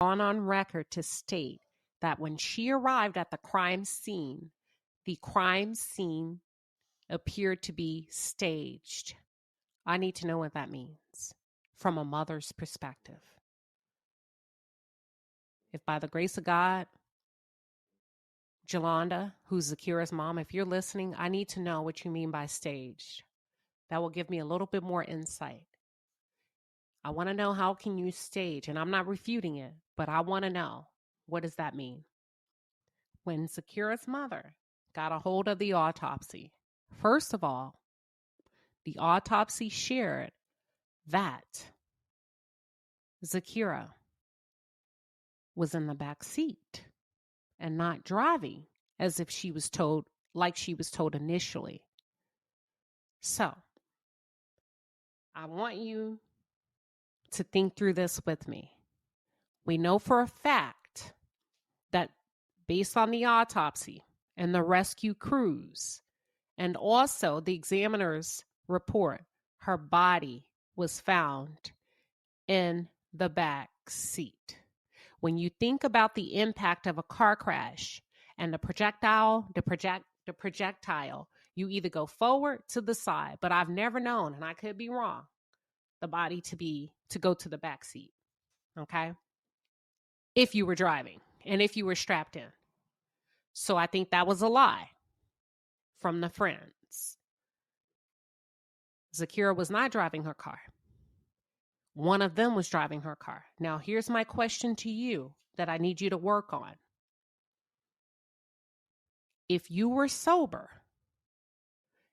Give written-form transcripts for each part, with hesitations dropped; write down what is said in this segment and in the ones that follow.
on record to state that when she arrived at the crime scene appeared to be staged. I need to know what that means from a mother's perspective. If by the grace of God, Jolanda, who's Zakira's mom, if you're listening, I need to know what you mean by staged. That will give me a little bit more insight. I want to know, how can you stage? And I'm not refuting it, but I want to know, what does that mean? When Zakira's mother got a hold of the autopsy, first of all, the autopsy shared that Zakira was in the back seat and not driving as if she was told, like she was told initially. So I want you to think through this with me. We know for a fact that based on the autopsy and the rescue crews, and also the examiner's report, her body was found in the back seat. When you think about the impact of a car crash and the projectile, you either go forward to the side, but I've never known, and I could be wrong, the body to go to the back seat. Okay? If you were driving and if you were strapped in. So I think that was a lie from the friends. Zakira was not driving her car. One of them was driving her car. Now, here's my question to you that I need you to work on. If you were sober,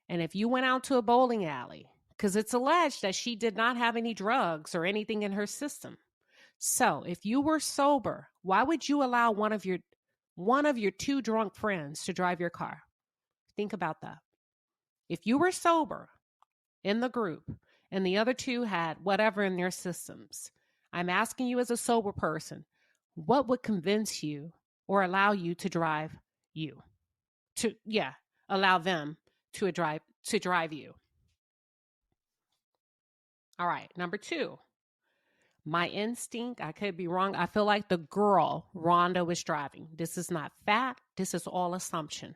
and if you went out to a bowling alley, because it's alleged that she did not have any drugs or anything in her system. So if you were sober, why would you allow one of your two drunk friends to drive your car? Think about that. If you were sober in the group and the other two had whatever in their systems, I'm asking you as a sober person, what would convince you or allow you to drive you? Allow them to drive you. All right, number 2. My instinct, I could be wrong. I feel like the girl, Rhonda, was driving. This is not fact. This is all assumption.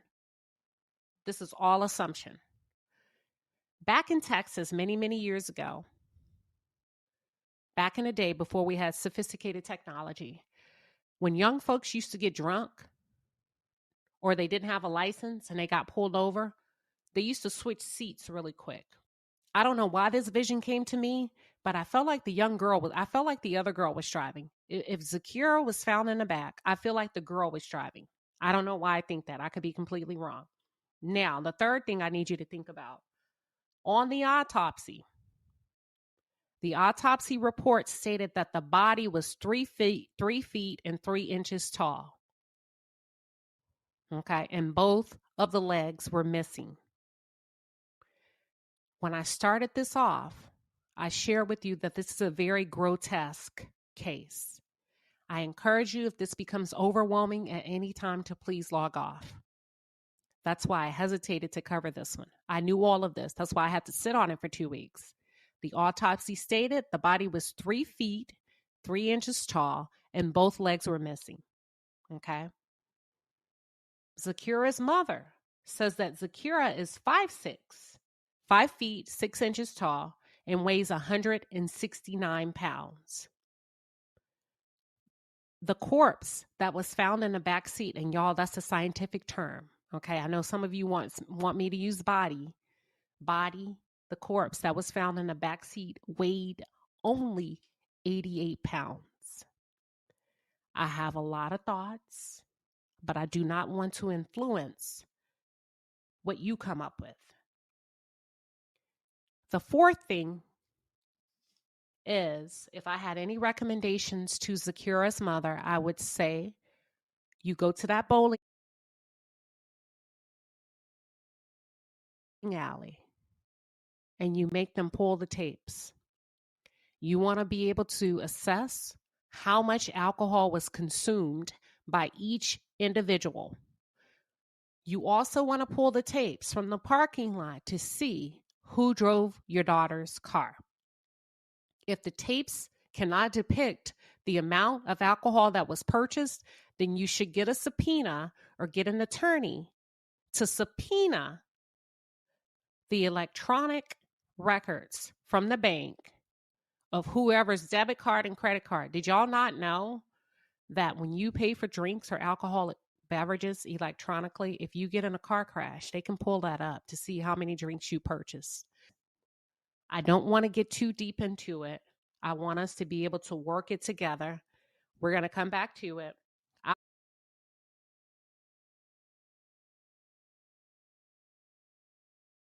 Back in Texas, many, many years ago, back in the day before we had sophisticated technology, when young folks used to get drunk or they didn't have a license and they got pulled over, they used to switch seats really quick. I don't know why this vision came to me, but I felt like the other girl was driving. If Zakira was found in the back, I feel like the girl was driving. I don't know why I think that. I could be completely wrong. Now, the third thing I need you to think about. On the autopsy report stated that the body was 3 feet and 3 inches tall. Okay, and both of the legs were missing. When I started this off, I shared with you that this is a very grotesque case. I encourage you, if this becomes overwhelming at any time, to please log off. That's why I hesitated to cover this one. I knew all of this. That's why I had to sit on it for 2 weeks. The autopsy stated the body was 3 feet, 3 inches tall, and both legs were missing. Okay? Zakira's mother says that Zakira is 5'6", 5 feet, 6 inches tall, and weighs 169 pounds. The corpse that was found in the back seat, and y'all, that's a scientific term. Okay, I know some of you want me to use body. The corpse that was found in the back seat weighed only 88 pounds. I have a lot of thoughts, but I do not want to influence what you come up with. The fourth thing is, if I had any recommendations to Zakira's mother, I would say you go to that bowling alley and you make them pull the tapes. You want to be able to assess how much alcohol was consumed by each individual. You also want to pull the tapes from the parking lot to see who drove your daughter's car. If the tapes cannot depict the amount of alcohol that was purchased, then you should get a subpoena or get an attorney to subpoena the electronic records from the bank of whoever's debit card and credit card. Did y'all not know that when you pay for drinks or alcoholic beverages electronically, if you get in a car crash, they can pull that up to see how many drinks you purchased? I don't want to get too deep into it. I want us to be able to work it together. We're going to come back to it.